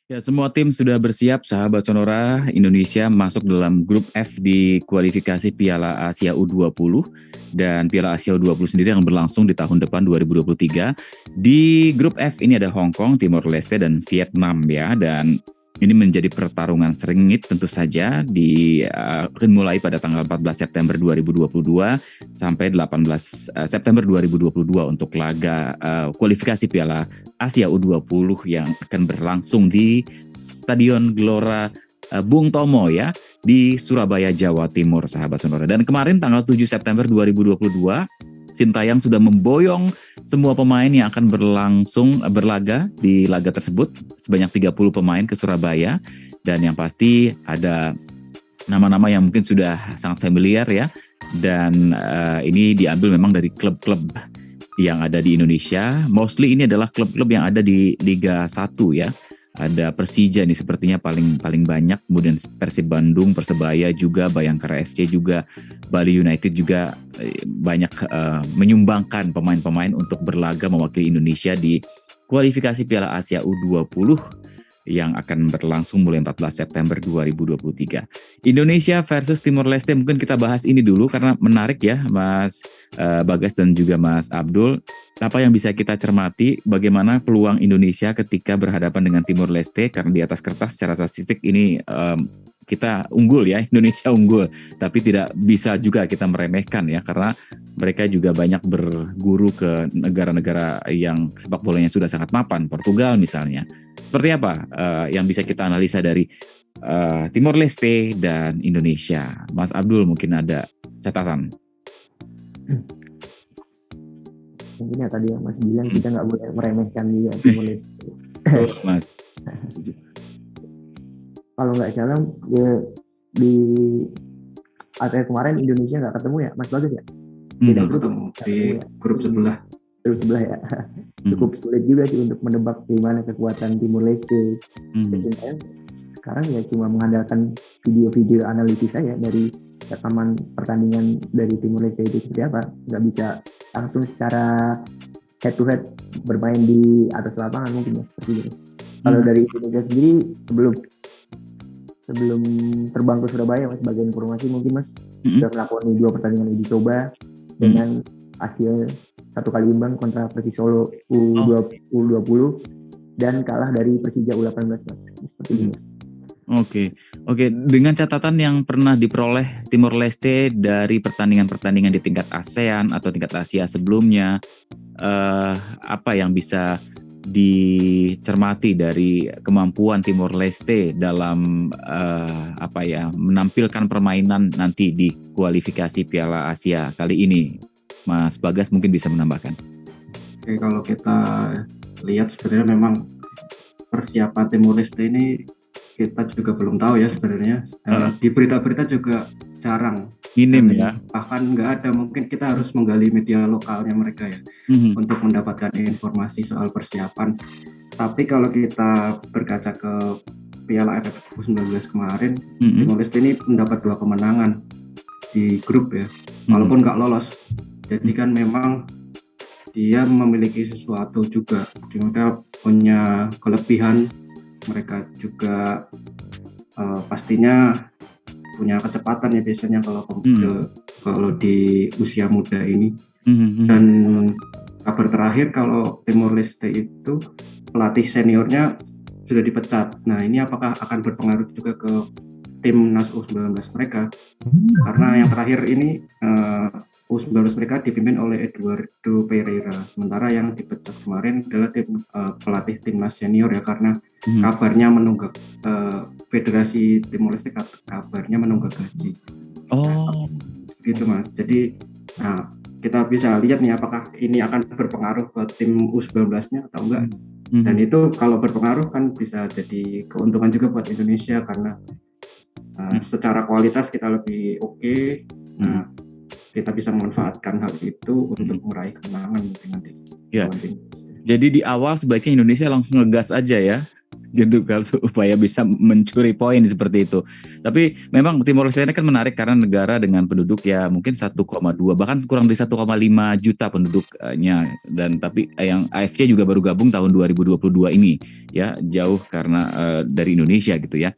Ya, semua tim sudah bersiap, sahabat Sonora. Indonesia masuk dalam grup F di kualifikasi Piala Asia U20 dan Piala Asia U20 sendiri yang berlangsung di tahun depan 2023. Di grup F ini ada Hong Kong, Timor Leste, dan Vietnam ya. Dan ini menjadi pertarungan sengit tentu saja akan mulai pada tanggal 14 September 2022 sampai 18 September 2022 untuk laga kualifikasi Piala Asia U20 yang akan berlangsung di Stadion Gelora Bung Tomo ya di Surabaya, Jawa Timur, sahabat Sonora. Dan kemarin tanggal 7 September 2022 Sintayong sudah memboyong semua pemain yang akan berlaga di laga tersebut, sebanyak 30 pemain ke Surabaya, dan yang pasti ada nama-nama yang mungkin sudah sangat familiar ya, dan ini diambil memang dari klub-klub yang ada di Indonesia. Mostly ini adalah klub-klub yang ada di Liga 1 ya. Ada Persija nih sepertinya paling banyak, kemudian Persib Bandung, Persebaya juga, Bayangkara FC juga, Bali United juga banyak menyumbangkan pemain-pemain untuk berlaga mewakili Indonesia di kualifikasi Piala Asia U20 yang akan berlangsung mulai 14 September 2023. Indonesia versus Timor Leste, mungkin kita bahas ini dulu karena menarik ya Mas Bagas dan juga Mas Abdul. Apa yang bisa kita cermati, bagaimana peluang Indonesia ketika berhadapan dengan Timor Leste, karena di atas kertas secara statistik ini kita unggul ya, Indonesia unggul, tapi tidak bisa juga kita meremehkan ya, karena mereka juga banyak berguru ke negara-negara yang sepak bolanya sudah sangat mapan, Portugal misalnya. Seperti apa yang bisa kita analisa dari Timor Leste dan Indonesia? Mas Abdul mungkin ada catatan. Mungkin ya tadi yang Mas bilang kita nggak boleh meremehkan juga Timor Leste. Mas. Kalau nggak salah ya, di ATR kemarin Indonesia nggak ketemu ya Mas Bagas ya? Tidak ketemu di grup sebelah. Grup sebelah ya. Cukup sulit juga sih untuk menebak gimana kekuatan Timor Leste. Sintayong sekarang ya cuma mengandalkan video-video analisis saja dari rekaman pertandingan dari Timor Leste itu seperti apa. Nggak bisa langsung secara head to head bermain di atas lapangan mungkin ya seperti itu. Kalau dari Indonesia sendiri sebelum terbang ke Surabaya Mas, sebagai informasi mungkin Mas sudah melakukan 2 pertandingan uji coba dengan hasil 1 kali imbang kontra Persis Solo U20 dan kalah dari Persija U18 Mas, seperti itu Mas. Oke. Dengan catatan yang pernah diperoleh Timor Leste dari pertandingan-pertandingan di tingkat ASEAN atau tingkat Asia sebelumnya, apa yang bisa dicermati dari kemampuan Timor Leste dalam menampilkan permainan nanti di kualifikasi Piala Asia kali ini? Mas Bagas mungkin bisa menambahkan. Oke, kalau kita lihat sebenarnya memang persiapan Timor Leste ini kita juga belum tahu ya sebenarnya. Di berita-berita juga jarang, minim ya, bahkan nggak ada. Mungkin kita harus menggali media lokalnya mereka ya untuk mendapatkan informasi soal persiapan. Tapi kalau kita berkaca ke Piala AFF U19 kemarin, Timor Leste ini mendapat 2 kemenangan di grup ya, walaupun nggak lolos. Jadi kan memang dia memiliki sesuatu juga, mereka punya kelebihan, mereka juga pastinya punya kecepatan ya biasanya kalau di usia muda ini. Dan kabar terakhir kalau Timor Leste itu pelatih seniornya sudah dipecat. Nah ini apakah akan berpengaruh juga ke timnas U19 mereka? Karena yang terakhir ini U19 mereka dipimpin oleh Eduardo Pereira, sementara yang dipecat kemarin adalah pelatih timnas senior ya, karena kabarnya menunggak Federasi Timor Leste kabarnya menunggak gaji. Gitu Mas. Jadi kita bisa lihat nih apakah ini akan berpengaruh ke tim U19-nya atau enggak. Dan itu kalau berpengaruh kan bisa jadi keuntungan juga buat Indonesia karena secara kualitas kita lebih oke. Kita bisa memanfaatkan hal itu untuk meraih kemenangan mungkin nanti. Ya. Jadi di awal sebaiknya Indonesia langsung ngegas aja ya. gitu kan, supaya bisa mencuri poin seperti itu. Tapi memang Timor Leste ini kan menarik karena negara dengan penduduk ya mungkin 1,2 bahkan kurang dari 1,5 juta penduduknya, dan tapi yang AFC juga baru gabung tahun 2022 ini ya, jauh karena dari Indonesia gitu ya.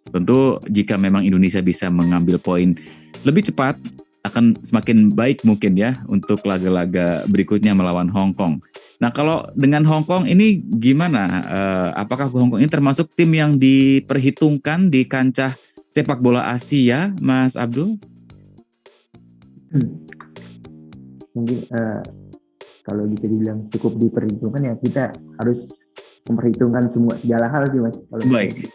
Tentu jika memang Indonesia bisa mengambil poin lebih cepat akan semakin baik mungkin ya untuk laga-laga berikutnya melawan Hong Kong. Nah, kalau dengan Hong Kong ini gimana? Apakah Hong Kong ini termasuk tim yang diperhitungkan di kancah sepak bola Asia, Mas Abdul? Mungkin kalau bisa dibilang cukup diperhitungkan ya, kita harus memperhitungkan segala hal sih Mas. Baik.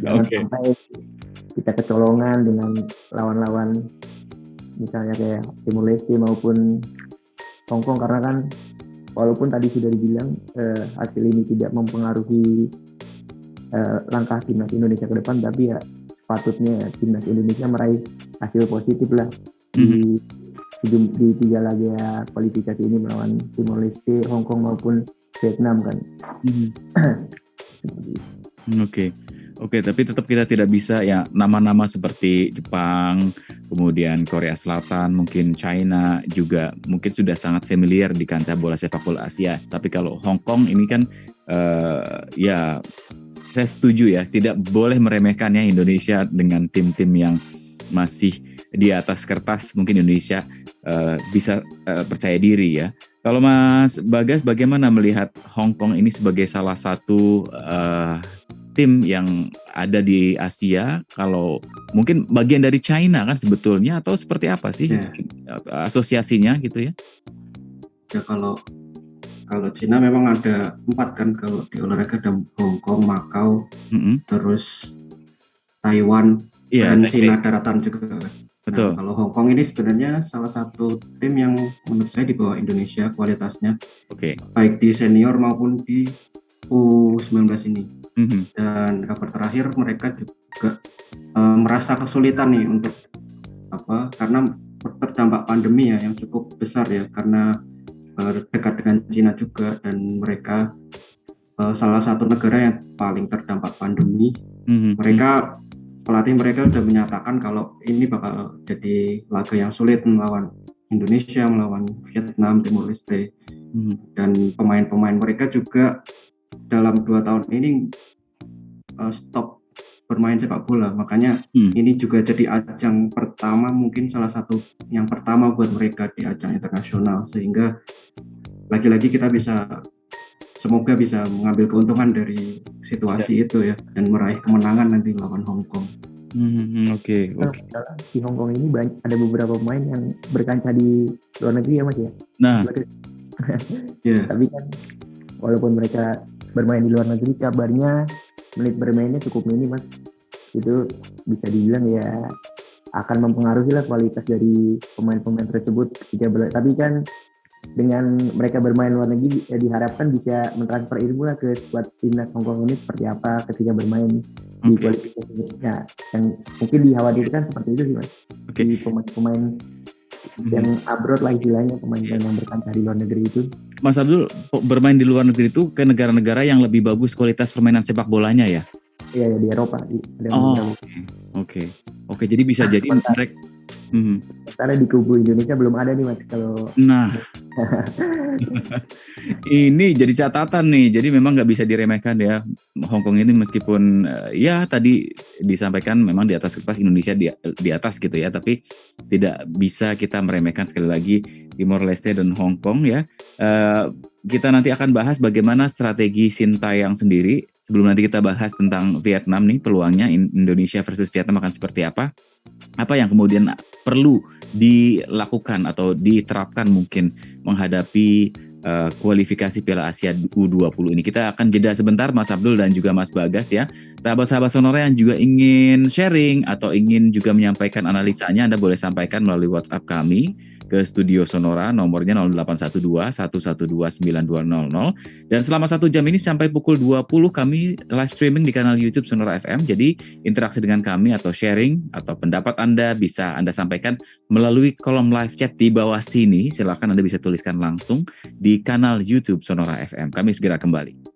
Jangan sampai kita kecolongan dengan lawan-lawan misalnya kayak Timor Leste maupun Hong Kong, karena kan walaupun tadi sudah dibilang hasil ini tidak mempengaruhi langkah timnas Indonesia ke depan, tapi ya sepatutnya timnas Indonesia meraih hasil positif lah di 3 laga kualifikasi ini melawan Timor Leste, Hong Kong maupun Vietnam kan. Oke, tapi tetap kita tidak bisa ya, nama-nama seperti Jepang, kemudian Korea Selatan, mungkin China juga mungkin sudah sangat familiar di kancah bola sepak bola Asia. Tapi kalau Hong Kong ini kan ya saya setuju ya, tidak boleh meremehkan ya Indonesia dengan tim-tim yang masih di atas kertas. Mungkin Indonesia bisa percaya diri ya. Kalau Mas Bagas bagaimana melihat Hong Kong ini sebagai salah satu tim yang ada di Asia, kalau mungkin bagian dari China kan sebetulnya, atau seperti apa sih asosiasinya gitu ya? Ya kalau China memang ada 4 kan, kalau di olahraga ada Hong Kong, Macau, terus Taiwan, dan China daratan juga. Betul. Nah, kalau Hong Kong ini sebenarnya salah satu tim yang menurut saya di bawah Indonesia kualitasnya, baik di senior maupun di U19 ini. Dan kabar terakhir mereka juga merasa kesulitan nih untuk karena terdampak pandemi ya yang cukup besar ya, karena dekat dengan Cina juga, dan mereka salah satu negara yang paling terdampak pandemi. Pelatih mereka sudah menyatakan kalau ini bakal jadi laga yang sulit melawan Indonesia, melawan Vietnam, Timor Leste, dan pemain-pemain mereka juga dalam 2 tahun ini stop bermain sepak bola. Makanya ini juga jadi ajang pertama, mungkin salah satu yang pertama buat mereka di ajang internasional, sehingga lagi-lagi kita semoga bisa mengambil keuntungan dari situasi itu ya, dan meraih kemenangan nanti lawan Hong Kong. Oke. Di Hong Kong ini ada beberapa pemain yang berkancah di luar negeri ya Mas ya. Nah, tapi kan walaupun mereka bermain di luar negeri, kabarnya menit bermainnya cukup minim Mas. Itu bisa dibilang ya akan mempengaruhi lah kualitas dari pemain-pemain tersebut ketika tapi kan dengan mereka bermain luar negeri diharapkan bisa mentransfer ilmu lah ke skuad timnas Hong Kong ini seperti apa ketika bermain di kualifikasi. Nah, yang mungkin dikhawatirkan seperti itu sih Mas. Di pemain-pemain yang abroad lah istilahnya, pemain-pemain yang berkancah di luar negeri itu. Mas Abdul, bermain di luar negeri itu ke negara-negara yang lebih bagus kualitas permainan sepak bolanya ya? Iya, di Eropa. Oke, jadi bisa jadi mereka. Karena di kubu Indonesia belum ada nih Mas kalau. Nah, ini jadi catatan nih. Jadi memang nggak bisa diremehkan ya Hong Kong ini, meskipun ya tadi disampaikan memang di atas kertas Indonesia di atas gitu ya, tapi tidak bisa kita meremehkan sekali lagi Timor Leste dan Hong Kong ya. Kita nanti akan bahas bagaimana strategi Sintayong sendiri. Sebelum nanti kita bahas tentang Vietnam nih, peluangnya Indonesia versus Vietnam akan seperti apa. Apa yang kemudian perlu dilakukan atau diterapkan mungkin menghadapi kualifikasi Piala Asia U20 ini. Kita akan jeda sebentar Mas Abdul dan juga Mas Bagas ya. Sahabat-sahabat Sonora yang juga ingin sharing atau ingin juga menyampaikan analisanya, Anda boleh sampaikan melalui WhatsApp kami ke Studio Sonora, nomornya 0812 112 9200. Dan selama 1 jam ini sampai pukul 20 kami live streaming di kanal YouTube Sonora FM. Jadi interaksi dengan kami atau sharing atau pendapat Anda bisa Anda sampaikan melalui kolom live chat di bawah sini. Silakan Anda bisa tuliskan langsung di kanal YouTube Sonora FM. Kami segera kembali.